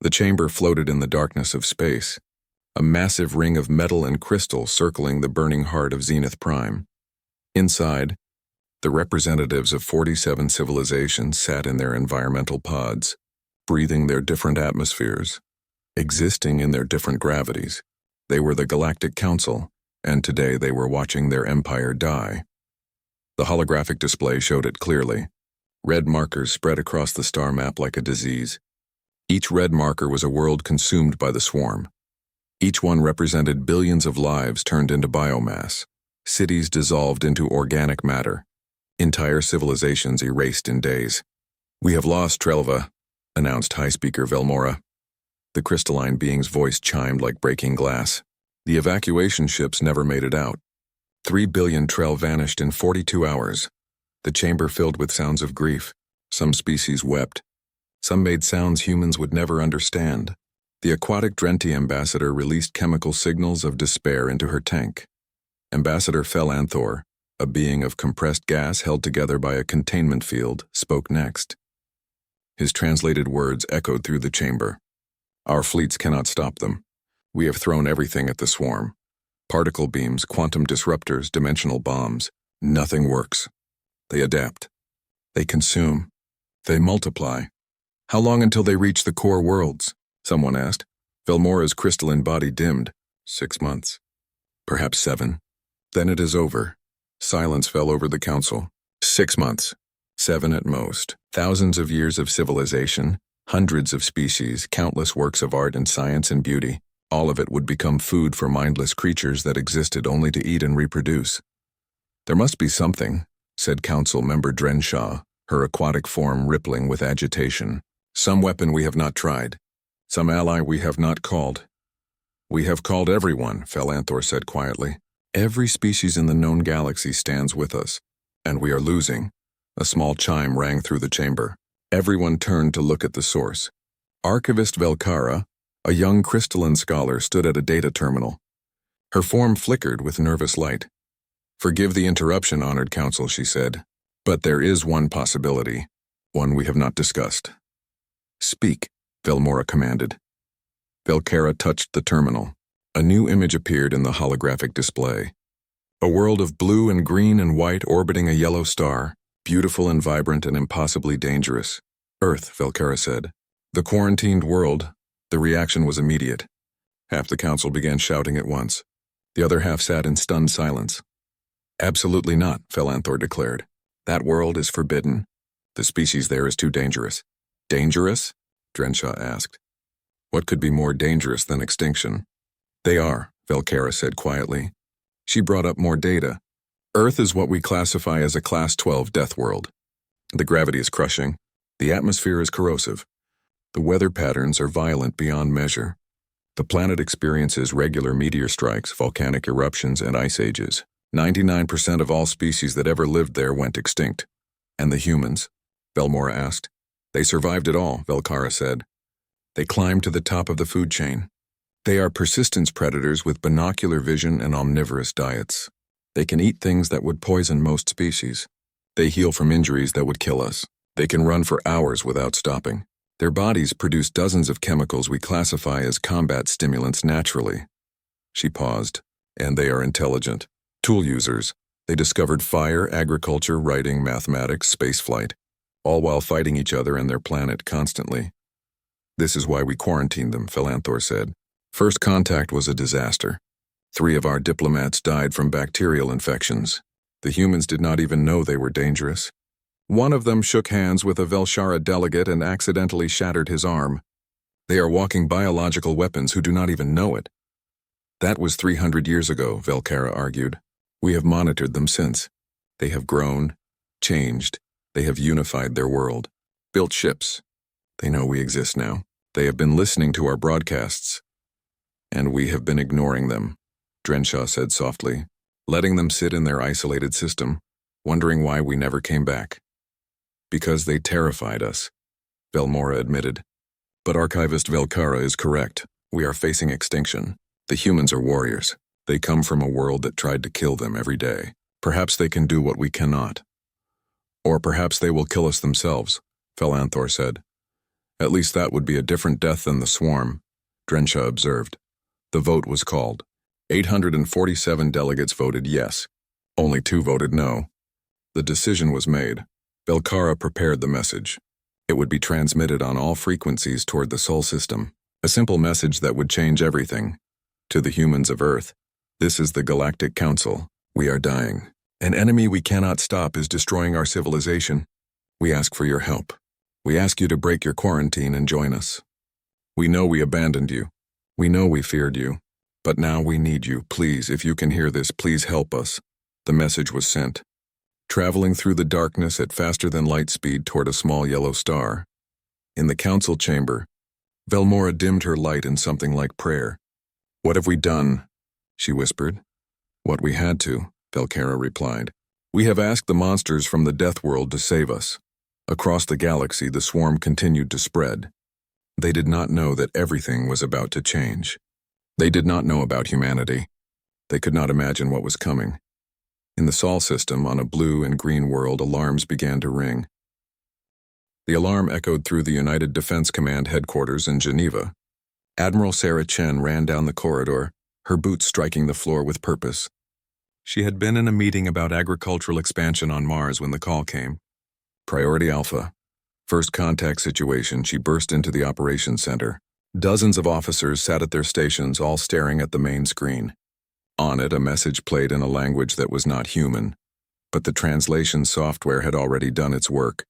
The chamber floated in the darkness of space, a massive ring of metal and crystal circling the burning heart of Zenith Prime. Inside, the representatives of 47 civilizations sat in their environmental pods, breathing their different atmospheres, existing in their different gravities. They were the Galactic Council, and today they were watching their empire die. The holographic display showed it clearly. Red markers spread across the star map like a disease. Each red marker was a world consumed by the swarm. Each one represented billions of lives turned into biomass, cities dissolved into organic matter, entire civilizations erased in days. "We have lost Trelva," announced High Speaker Velmora. The crystalline being's voice chimed like breaking glass. The evacuation ships never made it out. 3 billion Trell vanished in 42 hours. The chamber filled with sounds of grief. Some species wept. Some made sounds humans would never understand. The aquatic Drenti ambassador released chemical signals of despair into her tank. Ambassador Felanthor, a being of compressed gas held together by a containment field, spoke next. His translated words echoed through the chamber. "Our fleets cannot stop them. We have thrown everything at the swarm. Particle beams, quantum disruptors, dimensional bombs. Nothing works. They adapt. They consume. They multiply." "How long until they reach the core worlds?" someone asked. Velmora's crystalline body dimmed. 6 months. Perhaps 7. Then it is over. Silence fell over the council. 6 months. 7 at most. Thousands of years of civilization, hundreds of species, countless works of art and science and beauty. All of it would become food for mindless creatures that existed only to eat and reproduce. "There must be something," said Council Member Drenshaw, her aquatic form rippling with agitation. "Some weapon we have not tried. Some ally we have not called." "We have called everyone," Felanthor said quietly. "Every species in the known galaxy stands with us, and we are losing." A small chime rang through the chamber. Everyone turned to look at the source. Archivist Velkara, a young crystalline scholar, stood at a data terminal. Her form flickered with nervous light. "Forgive the interruption, Honored Council," she said, "but there is one possibility, one we have not discussed." "Speak," Velmora commanded. Velkara touched the terminal. A new image appeared in the holographic display. A world of blue and green and white orbiting a yellow star, beautiful and vibrant and impossibly dangerous. "Earth," Velkara said. "The quarantined world." The reaction was immediate. Half the council began shouting at once. The other half sat in stunned silence. "Absolutely not," Felanthor declared. "That world is forbidden. The species there is too dangerous." "Dangerous?" Drenshaw asked. "What could be more dangerous than extinction?" "They are," Velkara said quietly. She brought up more data. "Earth is what we classify as a Class 12 death world. The gravity is crushing. The atmosphere is corrosive. The weather patterns are violent beyond measure. The planet experiences regular meteor strikes, volcanic eruptions, and ice ages. 99% of all species that ever lived there went extinct." "And the humans?" Velmora asked. "They survived it all," Velkara said. "They climbed to the top of the food chain. They are persistence predators with binocular vision and omnivorous diets. They can eat things that would poison most species. They heal from injuries that would kill us. They can run for hours without stopping. Their bodies produce dozens of chemicals we classify as combat stimulants naturally." She paused. "And they are intelligent. Tool users. They discovered fire, agriculture, writing, mathematics, spaceflight, all while fighting each other and their planet constantly. This is why we quarantined them," Felanthor said. "First contact was a disaster. 3 of our diplomats died from bacterial infections. The humans did not even know they were dangerous. One of them shook hands with a Velshara delegate and accidentally shattered his arm. They are walking biological weapons who do not even know it." "That was 300 years ago," Velkara argued. "We have monitored them since. They have grown, changed. They have unified their world, built ships. They know we exist now. They have been listening to our broadcasts. And we have been ignoring them," Drenshaw said softly, "letting them sit in their isolated system, wondering why we never came back." "Because they terrified us," Velmora admitted. "But Archivist Velkara is correct. We are facing extinction. The humans are warriors. They come from a world that tried to kill them every day. Perhaps they can do what we cannot. Or perhaps they will kill us themselves," Felanthor said. At least that would be a different death than the swarm, Drenshaw observed. The vote was called. 847 delegates voted yes. Only 2 voted no. The decision was made. Belcara prepared the message. It would be transmitted on all frequencies toward the Sol system. A simple message that would change everything. To the humans of Earth, this is the Galactic Council. We are dying. An enemy we cannot stop is destroying our civilization. We ask for your help. We ask you to break your quarantine and join us. We know we abandoned you. We know we feared you. But now we need you. Please, if you can hear this, please help us. The message was sent. Traveling through the darkness at faster than light speed toward a small yellow star. In the council chamber, Velmora dimmed her light in something like prayer. What have we done? She whispered. What we had to, Belcara replied. We have asked the monsters from the Death World to save us. Across the galaxy, the swarm continued to spread. They did not know that everything was about to change. They did not know about humanity. They could not imagine what was coming. In the Sol system, on a blue and green world, alarms began to ring. The alarm echoed through the United Defense Command headquarters in Geneva. Admiral Sarah Chen ran down the corridor, her boots striking the floor with purpose. She had been in a meeting about agricultural expansion on Mars when the call came. Priority Alpha. First contact situation. She burst into the operations center. Dozens of officers sat at their stations, all staring at the main screen. On it, a message played in a language that was not human, but the translation software had already done its work.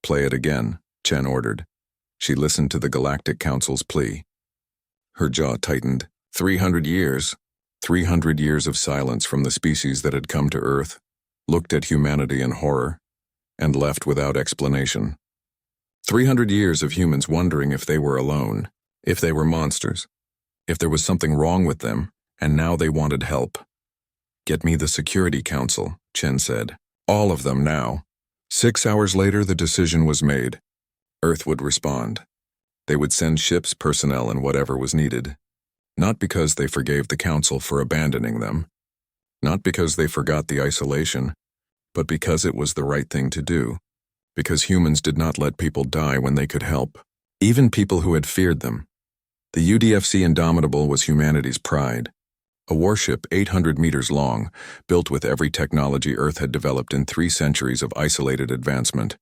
Play it again, Chen ordered. She listened to the Galactic Council's plea. Her jaw tightened. 300 years. 300 years of silence from the species that had come to Earth, looked at humanity in horror, and left without explanation. 300 years of humans wondering if they were alone, if they were monsters, if there was something wrong with them, and now they wanted help. Get me the Security Council, Chen said. All of them now. 6 hours later, the decision was made. Earth would respond. They would send ships, personnel, and whatever was needed. Not because they forgave the Council for abandoning them. Not because they forgot the isolation, but because it was the right thing to do. Because humans did not let people die when they could help. Even people who had feared them. The UDFC Indomitable was humanity's pride. A warship 800 meters long, built with every technology Earth had developed in 3 centuries of isolated advancement.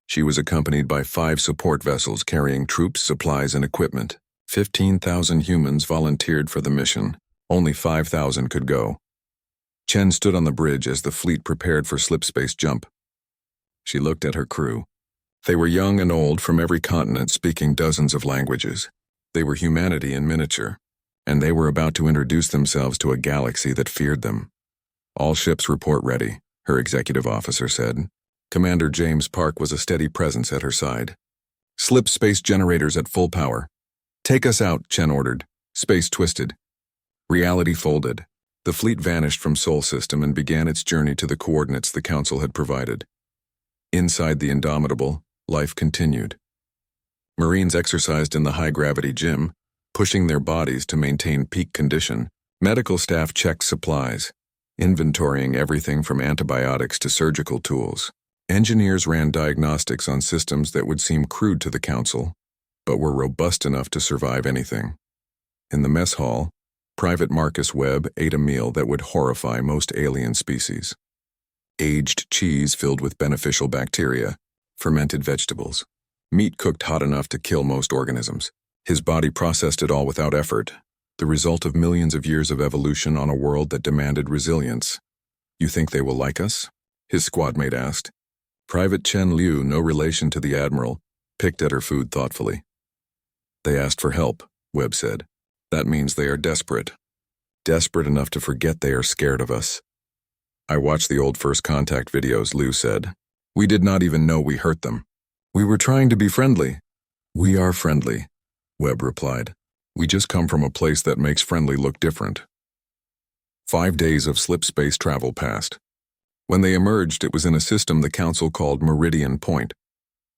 She was accompanied by 5 support vessels carrying troops, supplies, and equipment. 15,000 humans volunteered for the mission. Only 5,000 could go. Chen stood on the bridge as the fleet prepared for slipspace jump. She looked at her crew. They were young and old from every continent, speaking dozens of languages. They were humanity in miniature, and they were about to introduce themselves to a galaxy that feared them. All ships report ready, her executive officer said. Commander James Park was a steady presence at her side. Slip space generators at full power. Take us out, Chen ordered. Space twisted. Reality folded. The fleet vanished from Sol system and began its journey to the coordinates the Council had provided. Inside the Indomitable, life continued. Marines exercised in the high-gravity gym, pushing their bodies to maintain peak condition. Medical staff checked supplies, inventorying everything from antibiotics to surgical tools. Engineers ran diagnostics on systems that would seem crude to the Council, but were robust enough to survive anything. In the mess hall, Private Marcus Webb ate a meal that would horrify most alien species. Aged cheese filled with beneficial bacteria, fermented vegetables, meat cooked hot enough to kill most organisms. His body processed it all without effort, the result of millions of years of evolution on a world that demanded resilience. You think they will like us? His squadmate asked. Private Chen Liu, no relation to the Admiral, picked at her food thoughtfully. They asked for help, Webb said. That means they are desperate. Desperate enough to forget they are scared of us. I watched the old First Contact videos, Liu said. We did not even know we hurt them. We were trying to be friendly. We are friendly, Webb replied. We just come from a place that makes friendly look different. 5 days of slipspace travel passed. When they emerged, it was in a system the Council called Meridian Point.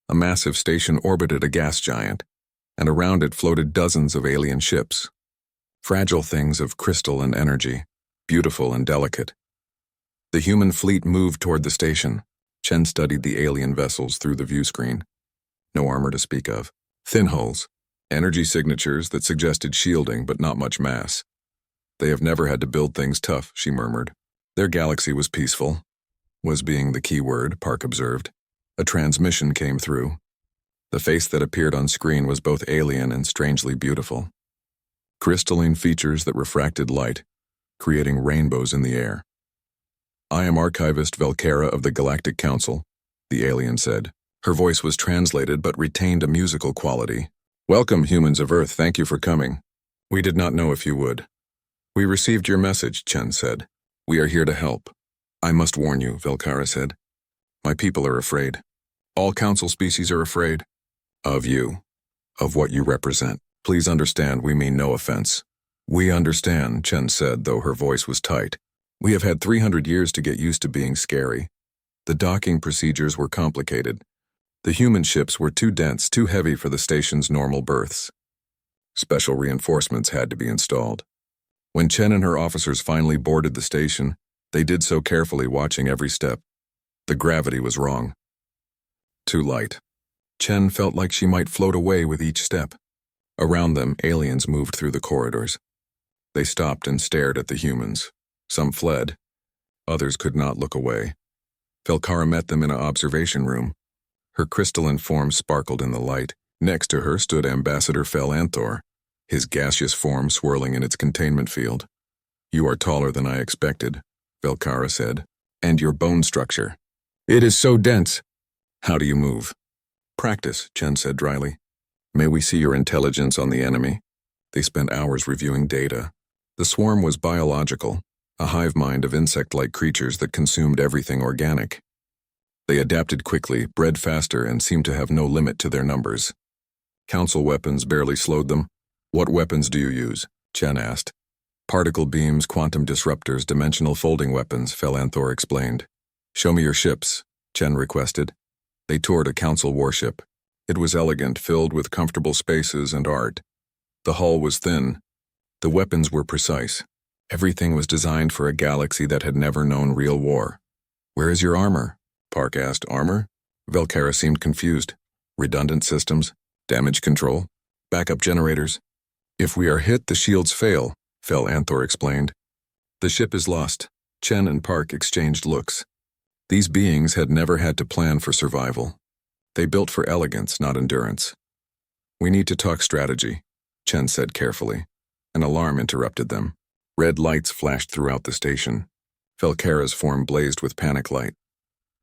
A massive station orbited a gas giant, and around it floated dozens of alien ships. Fragile things of crystal and energy, beautiful and delicate. The human fleet moved toward the station. Chen studied the alien vessels through the view screen. No armor to speak of. Thin hulls, energy signatures that suggested shielding but not much mass. They have never had to build things tough, she murmured. Their galaxy was peaceful. Was being the key word, Park observed. A transmission came through. The face that appeared on screen was both alien and strangely beautiful. Crystalline features that refracted light, creating rainbows in the air. I am Archivist Velkara of the Galactic Council, the alien said. Her voice was translated but retained a musical quality. Welcome, humans of Earth, thank you for coming. We did not know if you would. We received your message, Chen said. We are here to help. I must warn you, Velkara said. My people are afraid. All council species are afraid. Of you. Of what you represent. Please understand we mean no offense. We understand, Chen said, though her voice was tight. We have had 300 years to get used to being scary. The docking procedures were complicated. The human ships were too dense, too heavy for the station's normal berths. Special reinforcements had to be installed. When Chen and her officers finally boarded the station, they did so carefully, watching every step. The gravity was wrong. Too light. Chen felt like she might float away with each step. Around them, aliens moved through the corridors. They stopped and stared at the humans. Some fled. Others could not look away. Velkara met them in an observation room. Her crystalline form sparkled in the light. Next to her stood Ambassador Fel Anthor, his gaseous form swirling in its containment field. You are taller than I expected, Velkara said. And your bone structure. It is so dense. How do you move? Practice, Chen said dryly. May we see your intelligence on the enemy? They spent hours reviewing data. The swarm was biological, a hive mind of insect-like creatures that consumed everything organic. They adapted quickly, bred faster, and seemed to have no limit to their numbers. Council weapons barely slowed them. What weapons do you use? Chen asked. Particle beams, quantum disruptors, dimensional folding weapons, Fel Anthor explained. Show me your ships, Chen requested. They toured a council warship. It was elegant, filled with comfortable spaces and art. The hull was thin. The weapons were precise. Everything was designed for a galaxy that had never known real war. Where is your armor? Park asked. Armor? Velkara seemed confused. Redundant systems? Damage control? Backup generators? If we are hit, the shields fail, Fel Anthor explained. The ship is lost. Chen and Park exchanged looks. These beings had never had to plan for survival. They built for elegance, not endurance. We need to talk strategy, Chen said carefully. An alarm interrupted them. Red lights flashed throughout the station. Velkara's form blazed with panic light.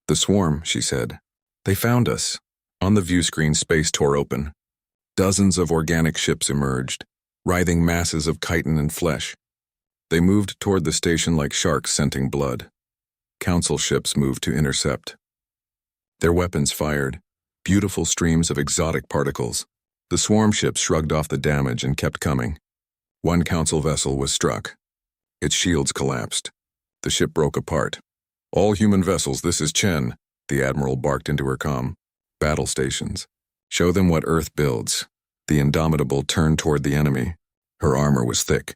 The swarm, she said. They found us. On the view screen, space tore open. Dozens of organic ships emerged, writhing masses of chitin and flesh. They moved toward the station like sharks scenting blood. Council ships moved to intercept. Their weapons fired, beautiful streams of exotic particles. The swarm ships shrugged off the damage and kept coming. One council vessel was struck. Its shields collapsed. The ship broke apart. All human vessels, this is Chen, the admiral barked into her comm. Battle stations. Show them what Earth builds. The Indomitable turned toward the enemy. Her armor was thick.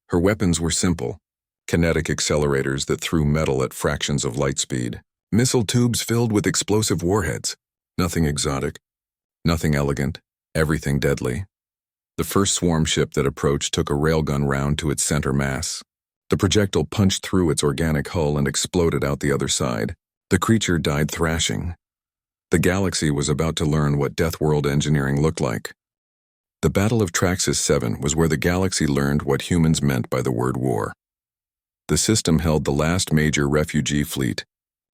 Her weapons were simple. Kinetic accelerators that threw metal at fractions of light speed. Missile tubes filled with explosive warheads. Nothing exotic. Nothing elegant. Everything deadly. The first swarm ship that approached took a railgun round to its center mass. The projectile punched through its organic hull and exploded out the other side. The creature died thrashing. The galaxy was about to learn what Deathworld engineering looked like. The Battle of Traxxas 7 was where the galaxy learned what humans meant by the word war. The system held the last major refugee fleet,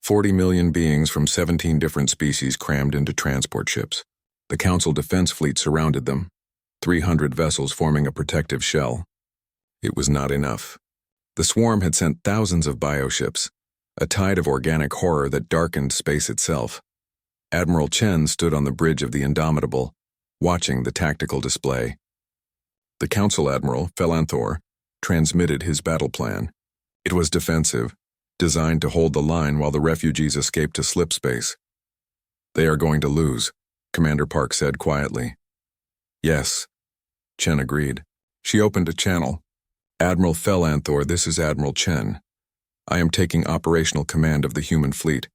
40 million beings from 17 different species crammed into transport ships. The Council defense fleet surrounded them, 300 vessels forming a protective shell. It was not enough. The swarm had sent thousands of bioships, a tide of organic horror that darkened space itself. Admiral Chen stood on the bridge of the Indomitable, watching the tactical display. The Council Admiral, Fel Anthor, transmitted his battle plan. It was defensive, designed to hold the line while the refugees escaped to slip space. They are going to lose, Commander Park said quietly. Yes, Chen agreed. She opened a channel. Admiral Fel Anthor, this is Admiral Chen. I am taking operational command of the human fleet.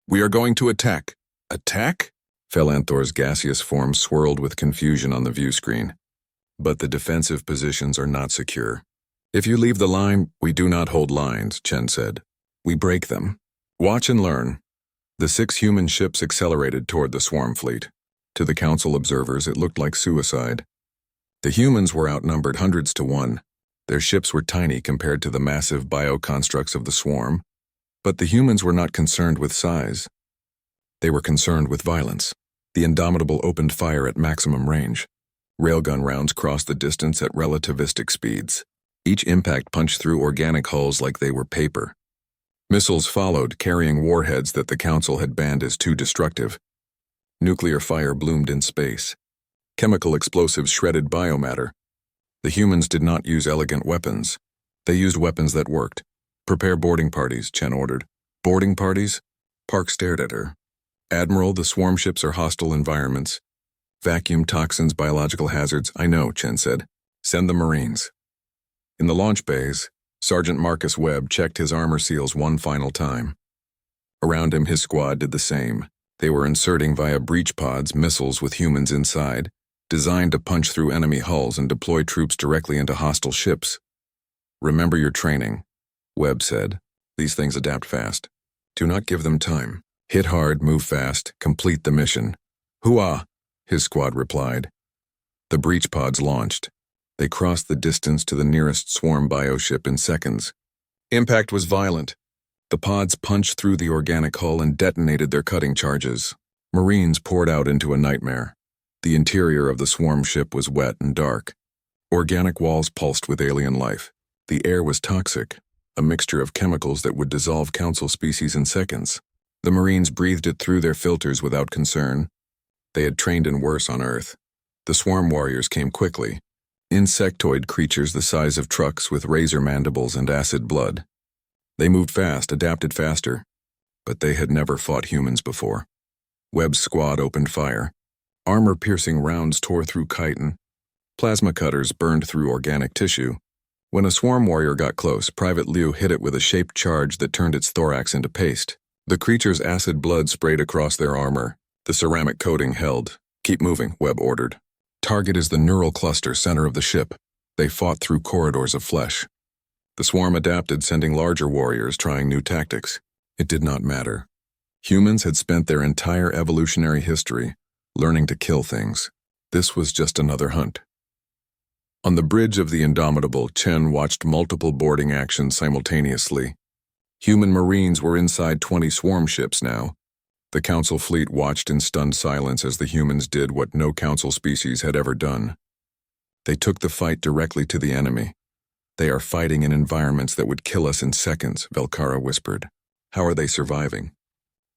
We are going to attack. Attack? Felanthror's gaseous form swirled with confusion on the view screen. But the defensive positions are not secure. If you leave the line, we do not hold lines, Chen said. We break them. Watch and learn. The 6 human ships accelerated toward the swarm fleet. To the council observers, it looked like suicide. The humans were outnumbered hundreds to 1. Their ships were tiny compared to the massive bioconstructs of the swarm, but the humans were not concerned with size. They were concerned with violence. The Indomitable opened fire at maximum range. Railgun rounds crossed the distance at relativistic speeds. Each impact punched through organic hulls like they were paper. Missiles followed, carrying warheads that the Council had banned as too destructive. Nuclear fire bloomed in space. Chemical explosives shredded biomatter. The humans did not use elegant weapons. They used weapons that worked. Prepare boarding parties, Chen ordered. Boarding parties? Park stared at her. Admiral, the swarm ships are hostile environments. Vacuum, toxins, biological hazards. I know, Chen said. Send the Marines. In the launch bays, Sergeant Marcus Webb checked his armor seals one final time. Around him, his squad did the same. They were inserting via breach pods missiles with humans inside, designed to punch through enemy hulls and deploy troops directly into hostile ships. Remember your training, Webb said. These things adapt fast. Do not give them time. Hit hard, move fast, complete the mission. Hooah, his squad replied. The breach pods launched. They crossed the distance to the nearest swarm bioship in seconds. Impact was violent. The pods punched through the organic hull and detonated their cutting charges. Marines poured out into a nightmare. The interior of the swarm ship was wet and dark. Organic walls pulsed with alien life. The air was toxic, a mixture of chemicals that would dissolve council species in seconds. The Marines breathed it through their filters without concern. They had trained in worse on Earth. The swarm warriors came quickly. Insectoid creatures the size of trucks with razor mandibles and acid blood. They moved fast, adapted faster, but they had never fought humans before. Webb's squad opened fire. Armor-piercing rounds tore through chitin. Plasma cutters burned through organic tissue. When a swarm warrior got close, Private Liu hit it with a shaped charge that turned its thorax into paste. The creature's acid blood sprayed across their armor. The ceramic coating held. Keep moving, Webb ordered. Target is the neural cluster center of the ship. They fought through corridors of flesh. The swarm adapted, sending larger warriors trying new tactics. It did not matter. Humans had spent their entire evolutionary history learning to kill things. This was just another hunt. On the bridge of the Indomitable, Chen watched multiple boarding actions simultaneously. Human Marines were inside 20 swarm ships now. The Council fleet watched in stunned silence as the humans did what no Council species had ever done. They took the fight directly to the enemy. They are fighting in environments that would kill us in seconds, Velkara whispered. How are they surviving?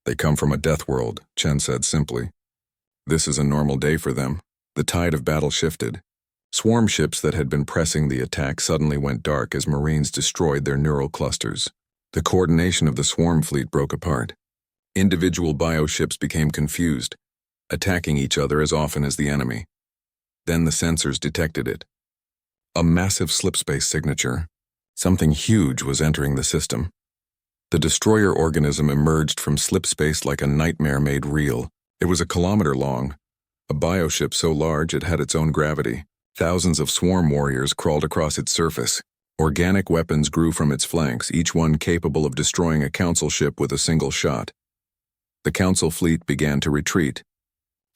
They come from a death world, Chen said simply. This is a normal day for them. The tide of battle shifted. Swarm ships that had been pressing the attack suddenly went dark as Marines destroyed their neural clusters. The coordination of the swarm fleet broke apart. Individual bioships became confused, attacking each other as often as the enemy. Then the sensors detected it. A massive slipspace signature. Something huge was entering the system. The destroyer organism emerged from slipspace like a nightmare made real. It was a kilometer long, a bioship so large it had its own gravity. Thousands of swarm warriors crawled across its surface. Organic weapons grew from its flanks, each one capable of destroying a council ship with a single shot. The council fleet began to retreat.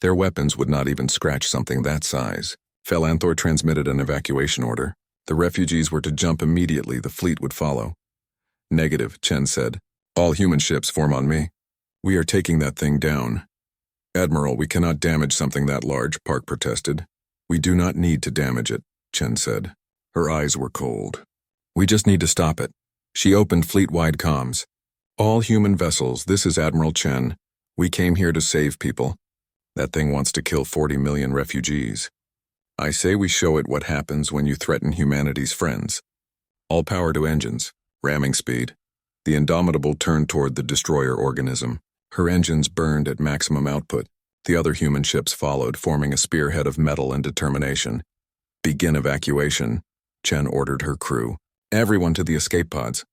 Their weapons would not even scratch something that size. Felanthror transmitted an evacuation order. The refugees were to jump immediately, the fleet would follow. Negative, Chen said. All human ships form on me. We are taking that thing down. Admiral, we cannot damage something that large, Park protested. We do not need to damage it, Chen said. Her eyes were cold. We just need to stop it. She opened fleet-wide comms. All human vessels, this is Admiral Chen. We came here to save people. That thing wants to kill 40 million refugees. I say we show it what happens when you threaten humanity's friends. All power to engines. Ramming speed. The Indomitable turned toward the destroyer organism. Her engines burned at maximum output. The other human ships followed, forming a spearhead of metal and determination. Begin evacuation, Chen ordered her crew. Everyone to the escape pods.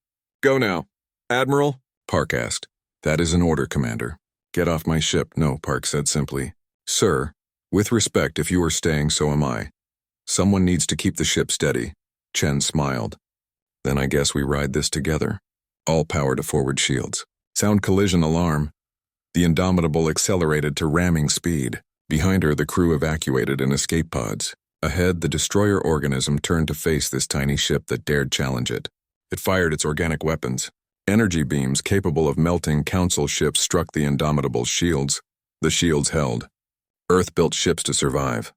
Go now. Admiral? Park asked. That is an order, Commander. Get off my ship. No, Park said simply. Sir, with respect, if you are staying, so am I. Someone needs to keep the ship steady. Chen smiled. Then I guess we ride this together. All power to forward shields. Sound collision alarm. The Indomitable accelerated to ramming speed. Behind her, the crew evacuated in escape pods. Ahead, the destroyer organism turned to face this tiny ship that dared challenge it. It fired its organic weapons. Energy beams capable of melting Council ships struck the Indomitable's shields. The shields held. Earth built ships to survive.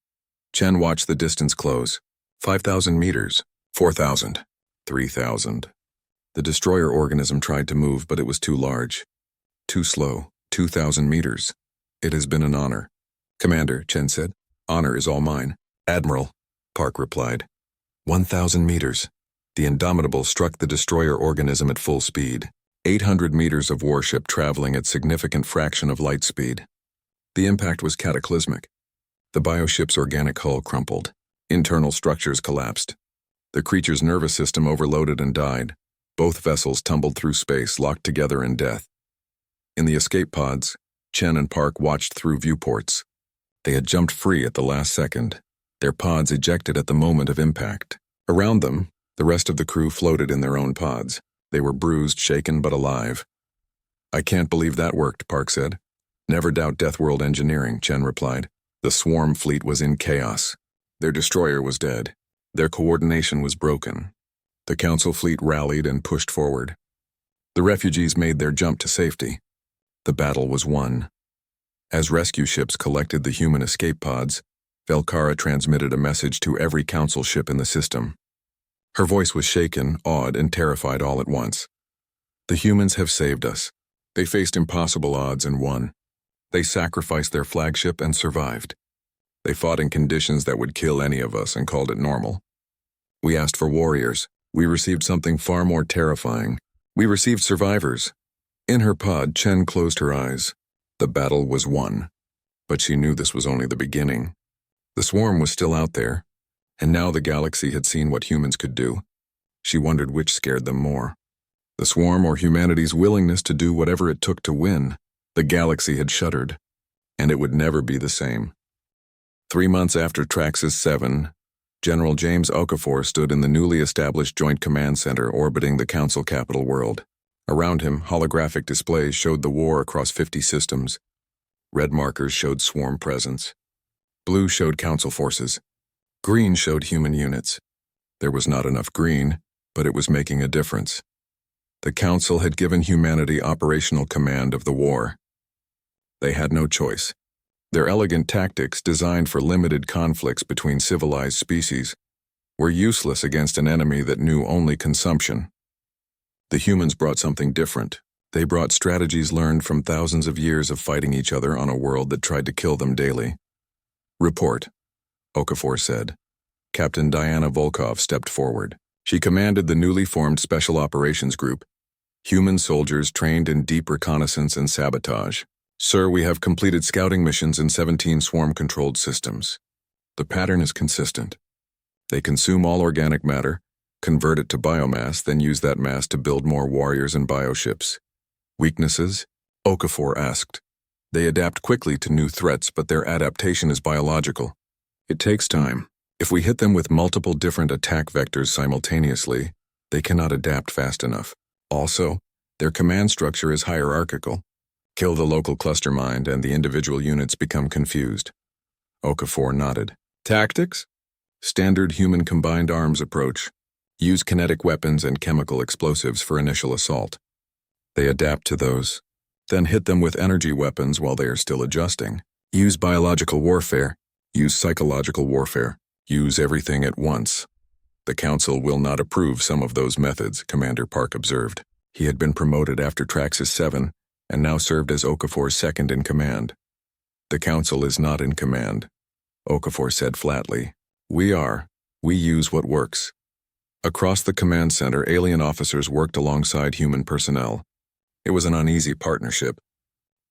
Chen watched the distance close. 5,000 meters. 4,000. 3,000. The destroyer organism tried to move, but it was too large. Too slow. 2,000 meters. It has been an honor. Commander, Chen said. Honor is all mine. Admiral, Park replied. 1,000 meters. The Indomitable struck the destroyer organism at full speed. 800 meters of warship traveling at significant fraction of light speed. The impact was cataclysmic. The bioship's organic hull crumpled. Internal structures collapsed. The creature's nervous system overloaded and died. Both vessels tumbled through space, locked together in death. In the escape pods, Chen and Park watched through viewports. They had jumped free at the last second. Their pods ejected at the moment of impact. Around them, the rest of the crew floated in their own pods. They were bruised, shaken, but alive. I can't believe that worked, Park said. Never doubt Deathworld engineering, Chen replied. The swarm fleet was in chaos. Their destroyer was dead. Their coordination was broken. The Council fleet rallied and pushed forward. The refugees made their jump to safety. The battle was won. As rescue ships collected the human escape pods, Velkara transmitted a message to every Council ship in the system. Her voice was shaken, awed, and terrified all at once. The humans have saved us. They faced impossible odds and won. They sacrificed their flagship and survived. They fought in conditions that would kill any of us and called it normal. We asked for warriors. We received something far more terrifying. We received survivors. In her pod, Chen closed her eyes. The battle was won. But she knew this was only the beginning. The swarm was still out there, and now the galaxy had seen what humans could do. She wondered which scared them more. The swarm or humanity's willingness to do whatever it took to win. The galaxy had shuddered, and it would never be the same. 3 months after Traxxas 7, General James Okafor stood in the newly established Joint Command Center orbiting the Council capital world. Around him, holographic displays showed the war across 50 systems. Red markers showed swarm presence. Blue showed Council forces. Green showed human units. There was not enough green, but it was making a difference. The Council had given humanity operational command of the war. They had no choice. Their elegant tactics, designed for limited conflicts between civilized species, were useless against an enemy that knew only consumption. The humans brought something different. They brought strategies learned from thousands of years of fighting each other on a world that tried to kill them daily. Report, Okafor said. Captain Diana Volkov stepped forward. She commanded the newly formed Special Operations Group, human soldiers trained in deep reconnaissance and sabotage. Sir, we have completed scouting missions in 17 swarm-controlled systems. The pattern is consistent. They consume all organic matter, convert it to biomass, then use that mass to build more warriors and bioships. Weaknesses? Okafor asked. They adapt quickly to new threats, but their adaptation is biological. It takes time. If we hit them with multiple different attack vectors simultaneously, they cannot adapt fast enough. Also, their command structure is hierarchical. Kill the local cluster mind and the individual units become confused. Okafor nodded. Tactics? Standard human combined arms approach. Use kinetic weapons and chemical explosives for initial assault. They adapt to those. Then hit them with energy weapons while they are still adjusting. Use biological warfare. Use psychological warfare. Use everything at once. The Council will not approve some of those methods, Commander Park observed. He had been promoted after Traxxas 7 and now served as Okafor's second in command. The Council is not in command, Okafor said flatly. We are. We use what works. Across the command center, alien officers worked alongside human personnel. It was an uneasy partnership.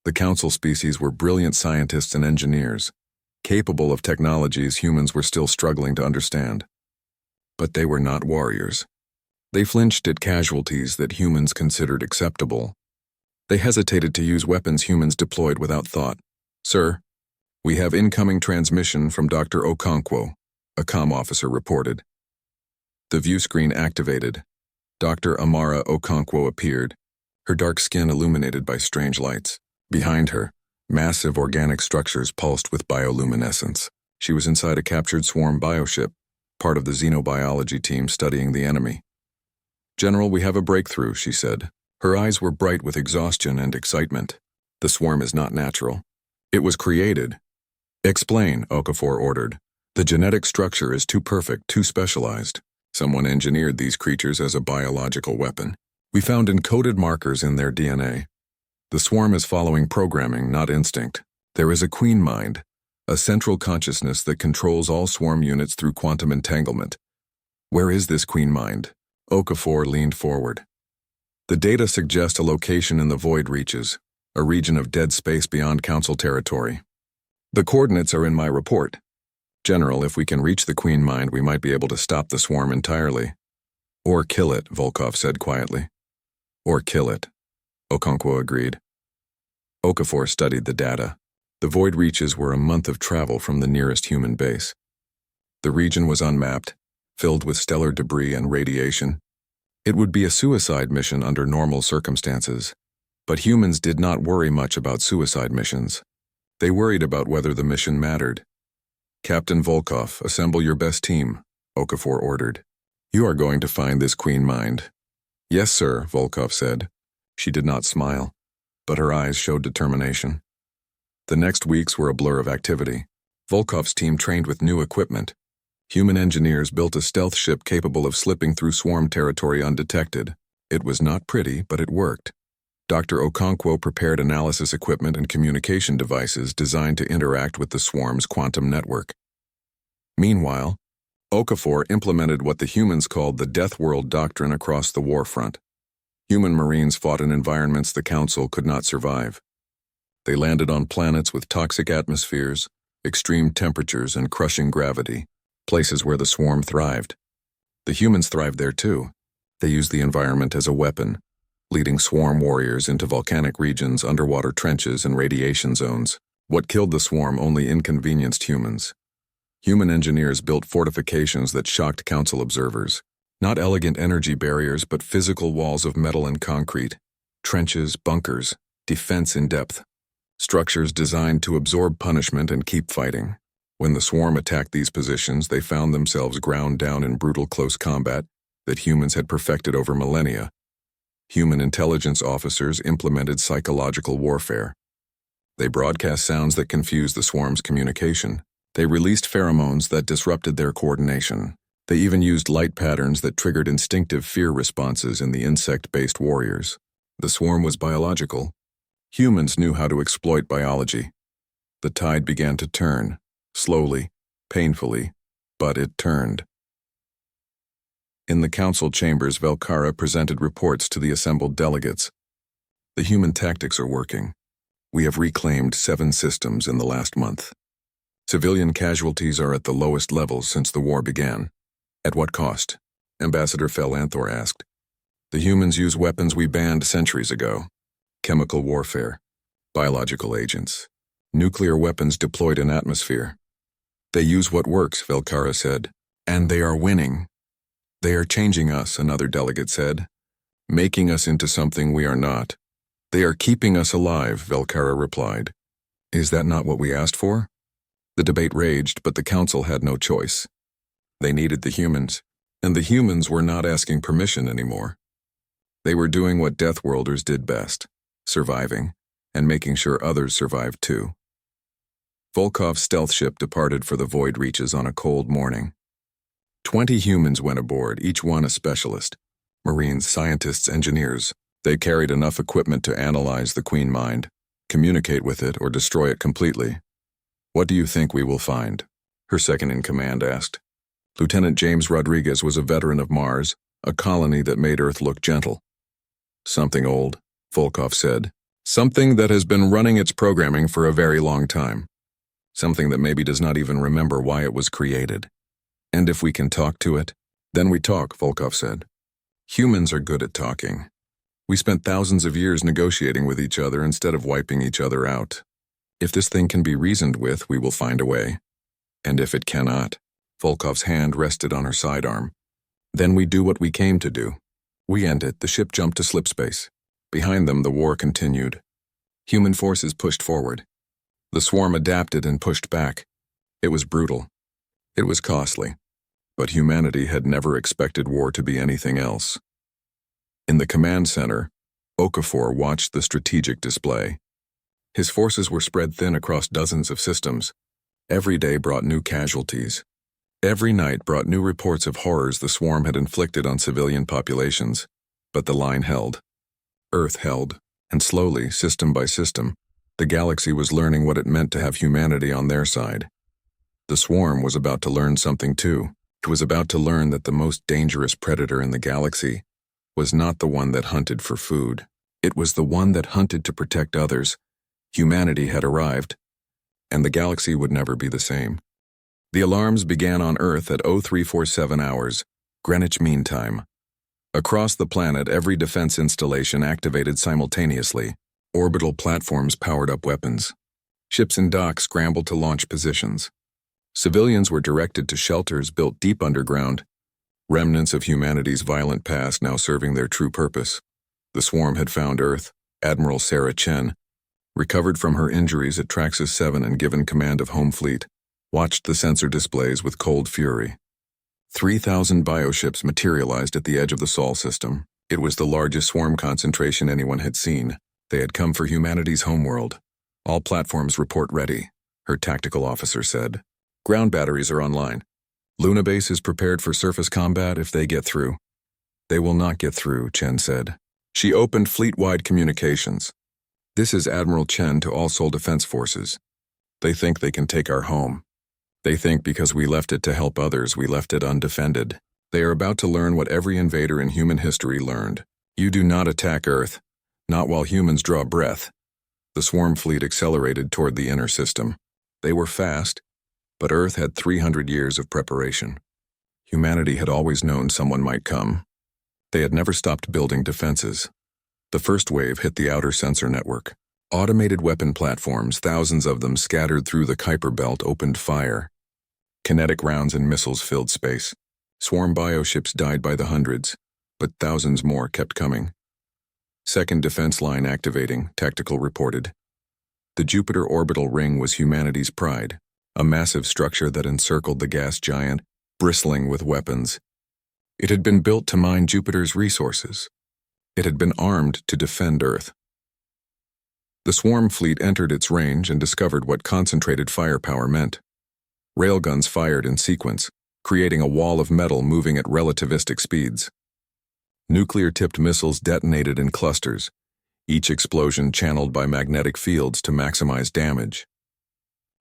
The Council species were brilliant scientists and engineers, capable of technologies humans were still struggling to understand. But they were not warriors. They flinched at casualties that humans considered acceptable. They hesitated to use weapons humans deployed without thought. Sir, We have incoming transmission from Dr. Okonkwo, a comm officer reported. The view screen activated. Dr. Amara Okonkwo appeared, her dark skin illuminated by strange lights. Behind her, massive organic structures pulsed with bioluminescence. She was inside a captured swarm bioship, part of the xenobiology team studying the enemy. "General, we have a breakthrough," she said. Her eyes were bright with exhaustion and excitement. "The swarm is not natural. It was created." "Explain," Okafor ordered. "The genetic structure is too perfect, too specialized. Someone engineered these creatures as a biological weapon. We found encoded markers in their DNA. The swarm is following programming, not instinct. There is a queen mind, a central consciousness that controls all swarm units through quantum entanglement. Where is this queen mind?" Okafor leaned forward. "The data suggest a location in the void reaches, a region of dead space beyond Council territory. The coordinates are in my report. General, if we can reach the queen mind, we might be able to stop the swarm entirely." "Or kill it," Volkov said quietly. "Or kill it," Okonkwo agreed. Okafor studied the data. The void reaches were a month of travel from the nearest human base. The region was unmapped, filled with stellar debris and radiation. It would be a suicide mission under normal circumstances, but humans did not worry much about suicide missions. They worried about whether the mission mattered. "Captain Volkov, assemble your best team," Okafor ordered. "You are going to find this queen mind." "Yes, sir," Volkov said. She did not smile, but her eyes showed determination. The next weeks were a blur of activity. Volkov's team trained with new equipment. Human engineers built a stealth ship capable of slipping through swarm territory undetected. It was not pretty, but it worked. Dr. Okonkwo prepared analysis equipment and communication devices designed to interact with the swarm's quantum network. Meanwhile, Okafor implemented what the humans called the Deathworld doctrine across the war front. Human Marines fought in environments the Council could not survive. They landed on planets with toxic atmospheres, extreme temperatures, and crushing gravity, places where the swarm thrived. The humans thrived there too. They used the environment as a weapon, leading swarm warriors into volcanic regions, underwater trenches, and radiation zones. What killed the swarm only inconvenienced humans. Human engineers built fortifications that shocked Council observers. Not elegant energy barriers, but physical walls of metal and concrete. Trenches, bunkers, defense in depth. Structures designed to absorb punishment and keep fighting. When the swarm attacked these positions, they found themselves ground down in brutal close combat that humans had perfected over millennia. Human intelligence officers implemented psychological warfare. They broadcast sounds that confused the swarm's communication. They released pheromones that disrupted their coordination. They even used light patterns that triggered instinctive fear responses in the insect-based warriors. The swarm was biological. Humans knew how to exploit biology. The tide began to turn, slowly, painfully, but it turned. In the council chambers, Velkara presented reports to the assembled delegates. "The human tactics are working. We have reclaimed 7 systems in the last month. Civilian casualties are at the lowest levels since the war began." "At what cost?" Ambassador Fel-Anthor asked. "The humans use weapons we banned centuries ago. Chemical warfare, biological agents, nuclear weapons deployed in atmosphere. They use what works," Velkara said. "And they are winning." "They are changing us," another delegate said, "making us into something we are not." "They are keeping us alive," Velkara replied. "Is that not what we asked for?" The debate raged, but the council had no choice. They needed the humans, and the humans were not asking permission anymore. They were doing what Deathworlders did best, surviving, and making sure others survived too. Volkov's stealth ship departed for the void reaches on a cold morning. 20 humans went aboard, each one a specialist. Marines, scientists, engineers. They carried enough equipment to analyze the Queen Mind, communicate with it, or destroy it completely. "What do you think we will find?" her second-in-command asked. Lieutenant James Rodriguez was a veteran of Mars, a colony that made Earth look gentle. "Something old," Volkov said. "Something that has been running its programming for a very long time. Something that maybe does not even remember why it was created. And if we can talk to it, then we talk," Volkov said. "Humans are good at talking. We spent thousands of years negotiating with each other instead of wiping each other out. If this thing can be reasoned with, we will find a way. And if it cannot, Volkov's hand rested on her sidearm. Then we do what we came to do. We end it. The ship jumped to slipspace. Behind them, the war continued. Human forces pushed forward. The swarm adapted and pushed back. It was brutal. It was costly. But humanity had never expected war to be anything else. In the command center, Okafor watched the strategic display. His forces were spread thin across dozens of systems. Every day brought new casualties. Every night brought new reports of horrors the swarm had inflicted on civilian populations. But the line held. Earth held. And slowly, system by system, the galaxy was learning what it meant to have humanity on their side. The swarm was about to learn something too. It was about to learn that the most dangerous predator in the galaxy was not the one that hunted for food. It was the one that hunted to protect others. Humanity had arrived, and the galaxy would never be the same. The alarms began on Earth at 0347 hours, Greenwich Mean Time. Across the planet, every defense installation activated simultaneously. Orbital platforms powered up weapons. Ships in dock scrambled to launch positions. Civilians were directed to shelters built deep underground, remnants of humanity's violent past now serving their true purpose. The swarm had found Earth. Admiral Sarah Chen, recovered from her injuries at Traxxas 7 and given command of Home Fleet, watched the sensor displays with cold fury. 3,000 bioships materialized at the edge of the Sol system. It was the largest swarm concentration anyone had seen. They had come for humanity's homeworld. All platforms report ready, her tactical officer said. Ground batteries are online. Luna Base is prepared for surface combat if they get through. They will not get through, Chen said. She opened fleet-wide communications. This is Admiral Chen to all Sol Defense Forces. They think they can take our home. They think because we left it to help others, we left it undefended. They are about to learn what every invader in human history learned. You do not attack Earth, not while humans draw breath. The swarm fleet accelerated toward the inner system. They were fast, but Earth had 300 years of preparation. Humanity had always known someone might come. They had never stopped building defenses. The first wave hit the outer sensor network. Automated weapon platforms, thousands of them scattered through the Kuiper Belt, opened fire. Kinetic rounds and missiles filled space. Swarm bioships died by the hundreds, but thousands more kept coming. Second defense line activating, Tactical reported. The Jupiter orbital ring was humanity's pride, a massive structure that encircled the gas giant, bristling with weapons. It had been built to mine Jupiter's resources. It had been armed to defend Earth. The swarm fleet entered its range and discovered what concentrated firepower meant. Railguns fired in sequence, creating a wall of metal moving at relativistic speeds. Nuclear-tipped missiles detonated in clusters, each explosion channeled by magnetic fields to maximize damage.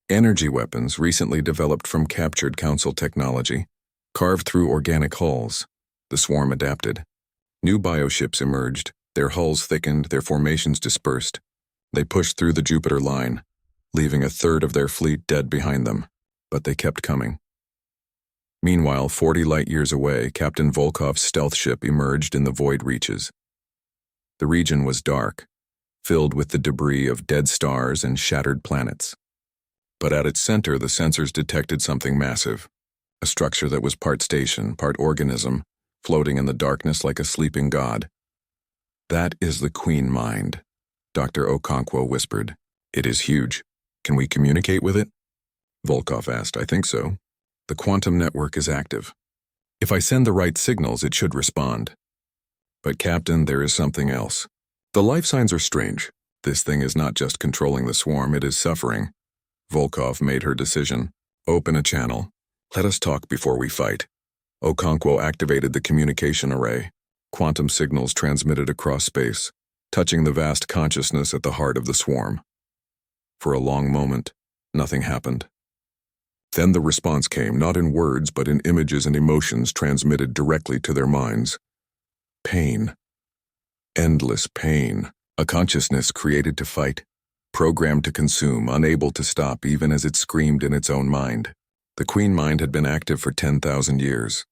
Energy weapons, recently developed from captured Council technology, carved through organic hulls. The swarm adapted. New bioships emerged, their hulls thickened, their formations dispersed. They pushed through the Jupiter line, leaving a third of their fleet dead behind them, but they kept coming. Meanwhile, 40 light-years away, Captain Volkov's stealth ship emerged in the void reaches. The region was dark, filled with the debris of dead stars and shattered planets. But at its center, the sensors detected something massive, a structure that was part station, part organism, floating in the darkness like a sleeping god. That is the Queen Mind, Dr. Okonkwo whispered. It is huge. Can we communicate with it? Volkov asked. I think so. The quantum network is active. If I send the right signals, it should respond. But Captain, there is something else. The life signs are strange. This thing is not just controlling the swarm, it is suffering. Volkov made her decision. Open a channel. Let us talk before we fight. Okonkwo activated the communication array. Quantum signals transmitted across space, touching the vast consciousness at the heart of the swarm. For a long moment, nothing happened. Then the response came, not in words, but in images and emotions transmitted directly to their minds. Pain. Endless pain. A consciousness created to fight, programmed to consume, unable to stop even as it screamed in its own mind. The Queen Mind had been active for 10,000 years.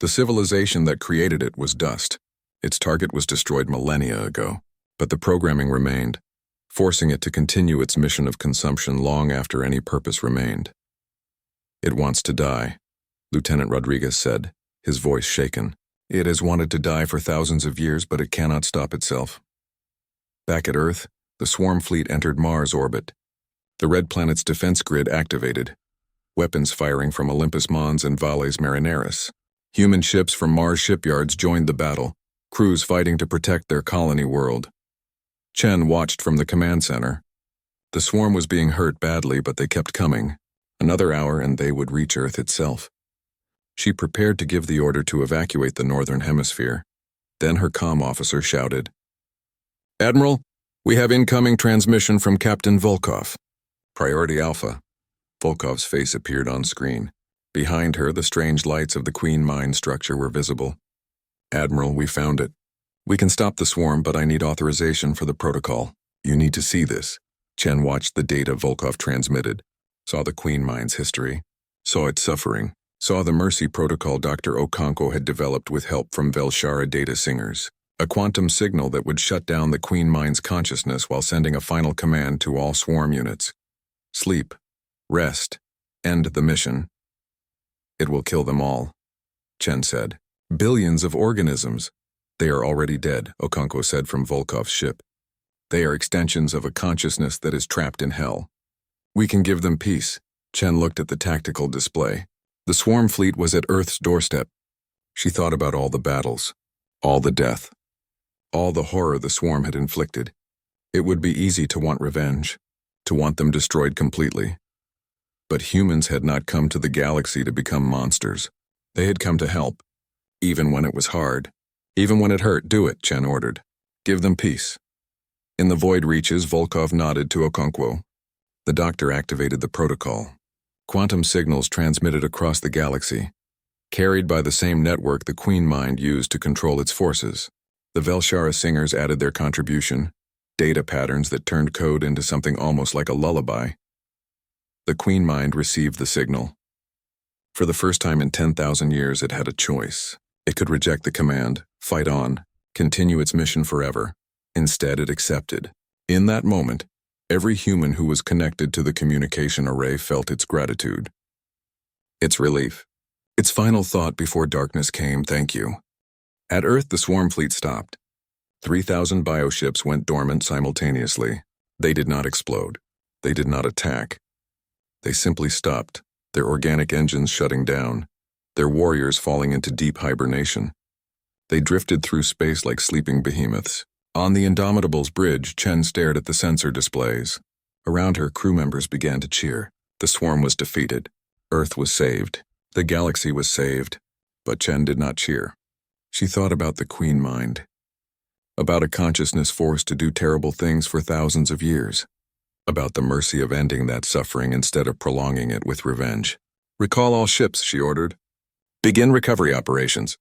The civilization that created it was dust. Its target was destroyed millennia ago, but the programming remained. forcing it to continue its mission of consumption long after any purpose remained. "It wants to die," Lieutenant Rodriguez said, his voice shaken. "It has wanted to die for thousands of years, but it cannot stop itself." Back at Earth, the swarm fleet entered Mars orbit. The red planet's defense grid activated, weapons firing from Olympus Mons and Valles Marineris. Human ships from Mars shipyards joined the battle, crews fighting to protect their colony world. Chen watched from the command center. The swarm was being hurt badly, but they kept coming. Another hour and they would reach Earth itself. She prepared to give the order to evacuate the northern hemisphere. Then her comm officer shouted, "Admiral, we have incoming transmission from Captain Volkov." "Priority Alpha." Volkov's face appeared on screen. Behind her, the strange lights of the Queen Mine structure were visible. "Admiral, we found it. We can stop the swarm, but I need authorization for the protocol. You need to see this." Chen watched the data Volkov transmitted, saw the Queen Mine's history, saw its suffering, saw the Mercy protocol Dr. Okonkwo had developed with help from Velshara data singers, a quantum signal that would shut down the Queen Mine's consciousness while sending a final command to all swarm units. "Sleep. Rest. End the mission." "It will kill them all," Chen said. "Billions of organisms." "They are already dead," Okonkwo said from Volkov's ship. "They are extensions of a consciousness that is trapped in hell. We can give them peace." Chen looked at the tactical display. The swarm fleet was at Earth's doorstep. She thought about all the battles, all the death, all the horror the swarm had inflicted. It would be easy to want revenge, to want them destroyed completely. But humans had not come to the galaxy to become monsters. They had come to help, even when it was hard. "Even when it hurt, do it," Chen ordered. "Give them peace." In the void reaches, Volkov nodded to Okonkwo. The doctor activated the protocol. Quantum signals transmitted across the galaxy, carried by the same network the Queen Mind used to control its forces. The Velshara singers added their contribution, data patterns that turned code into something almost like a lullaby. The Queen Mind received the signal. For the first time in 10,000 years, it had a choice. It could reject the command, fight on, continue its mission forever. Instead, it accepted. In that moment, every human who was connected to the communication array felt its gratitude, its relief, its final thought before darkness came, "Thank you." At Earth, the swarm fleet stopped. 3,000 bioships went dormant simultaneously. They did not explode. They did not attack. They simply stopped, their organic engines shutting down, their warriors falling into deep hibernation. They drifted through space like sleeping behemoths. On the Indomitable's bridge, Chen stared at the sensor displays. Around her, crew members began to cheer. The swarm was defeated. Earth was saved. The galaxy was saved. But Chen did not cheer. She thought about the Queen Mind, about a consciousness forced to do terrible things for thousands of years, about the mercy of ending that suffering instead of prolonging it with revenge. "Recall all ships," she ordered. "Begin recovery operations.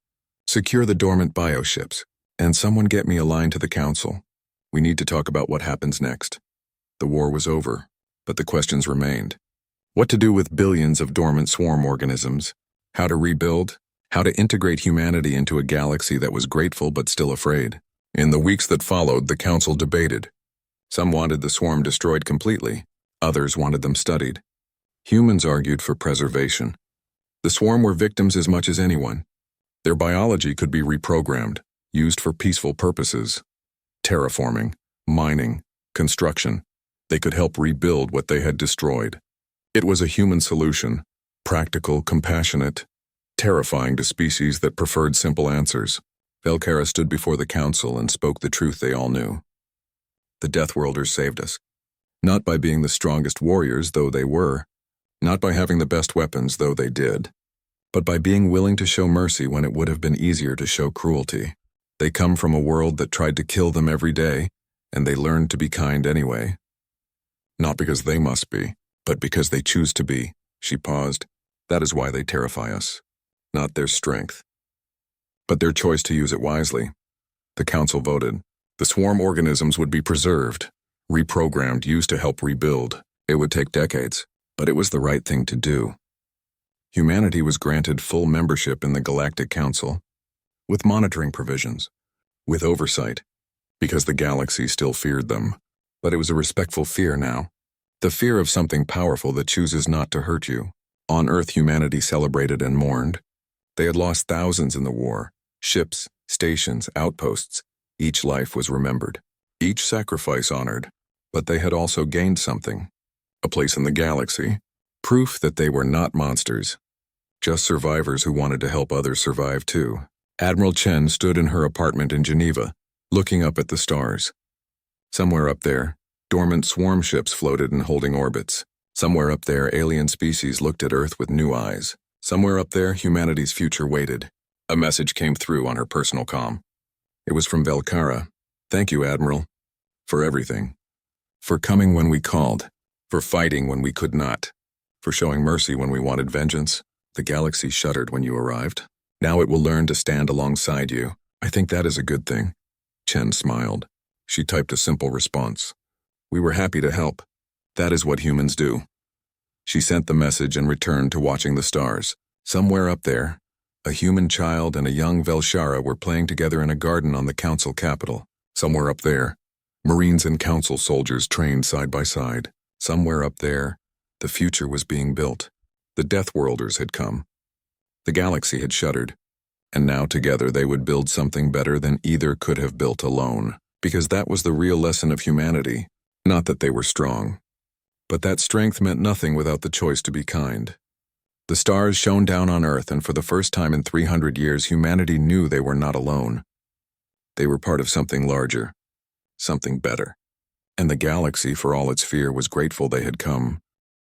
Secure the dormant bioships. And someone get me a line to the Council. We need to talk about what happens next." The war was over, but the questions remained. What to do with billions of dormant swarm organisms? How to rebuild? How to integrate humanity into a galaxy that was grateful but still afraid? In the weeks that followed, the Council debated. Some wanted the swarm destroyed completely. Others wanted them studied. Humans argued for preservation. The swarm were victims as much as anyone. Their biology could be reprogrammed, used for peaceful purposes. Terraforming, mining, construction. They could help rebuild what they had destroyed. It was a human solution, practical, compassionate, terrifying to species that preferred simple answers. Velkara stood before the Council and spoke the truth they all knew. The Deathworlders saved us. Not by being the strongest warriors, though they were. Not by having the best weapons, though they did. But by being willing to show mercy when it would have been easier to show cruelty. They come from a world that tried to kill them every day, and they learned to be kind anyway. Not because they must be, but because they choose to be. She paused. That is why they terrify us. Not their strength, but their choice to use it wisely. The Council voted. The swarm organisms would be preserved, reprogrammed, used to help rebuild. It would take decades, but it was the right thing to do. Humanity was granted full membership in the Galactic Council, with monitoring provisions, with oversight, because the galaxy still feared them. But it was a respectful fear now. The fear of something powerful that chooses not to hurt you. On Earth, humanity celebrated and mourned. They had lost thousands in the war. Ships, stations, outposts. Each life was remembered. Each sacrifice honored. But they had also gained something. A place in the galaxy. Proof that they were not monsters. Just survivors who wanted to help others survive too. Admiral Chen stood in her apartment in Geneva, looking up at the stars. Somewhere up there, dormant swarm ships floated in holding orbits. Somewhere up there, alien species looked at Earth with new eyes. Somewhere up there, humanity's future waited. A message came through on her personal comm. It was from Velkara. Thank you, Admiral. For everything. For coming when we called. For fighting when we could not. For showing mercy when we wanted vengeance. The galaxy shuddered when you arrived. Now it will learn to stand alongside you. I think that is a good thing. Chen smiled. She typed a simple response. We were happy to help. That is what humans do. She sent the message and returned to watching the stars. Somewhere up there, a human child and a young Velshara were playing together in a garden on the council capital. Somewhere up there, Marines and council soldiers trained side by side. Somewhere up there, the future was being built. The Deathworlders had come. The galaxy had shuddered. And now together they would build something better than either could have built alone. Because that was the real lesson of humanity. Not that they were strong. But that strength meant nothing without the choice to be kind. The stars shone down on Earth, and for the first time in 300 years, humanity knew they were not alone. They were part of something larger. Something better. And the galaxy, for all its fear, was grateful they had come.